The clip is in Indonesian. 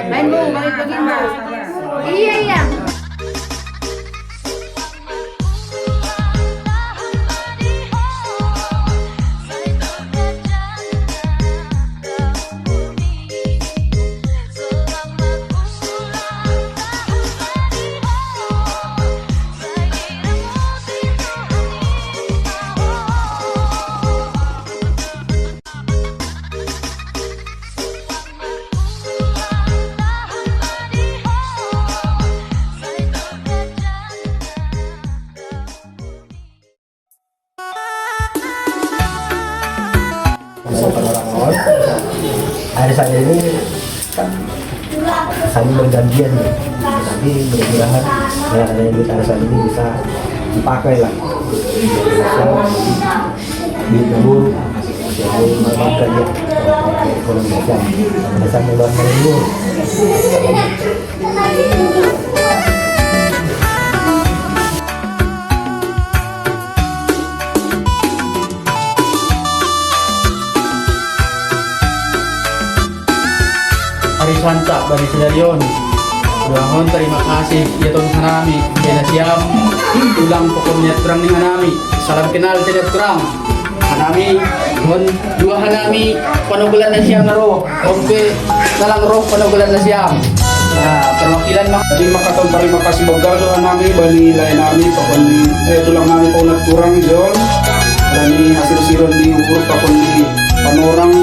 Main bu, balik lagi bu. Iya iya. Hari saya ini kan saling bergantian nih, tapi mudah-mudahan dengan adanya duit arisan ini bisa dipakai lah, bisa diburu, jadi mengembangkan ya ekonomi macam bisa mengeluarkan dulu. Hari Santa bagi Sedarion. Mohon terima kasih ya Tuhan hanami. Kena siam ulang pokoknya terang dengan hanami. Salam kenal tidak kurang. Hanami mohon dua hanami panugulan na siyam na roh. Oke, nalang roh panugulan na siyam. Nah, perwakilan mak. Jadi makatong terima kasih bagado hanami bani lain nami pokoknya tulang nami po nagturang John. Dani hasil siron di ukur pakon di panorang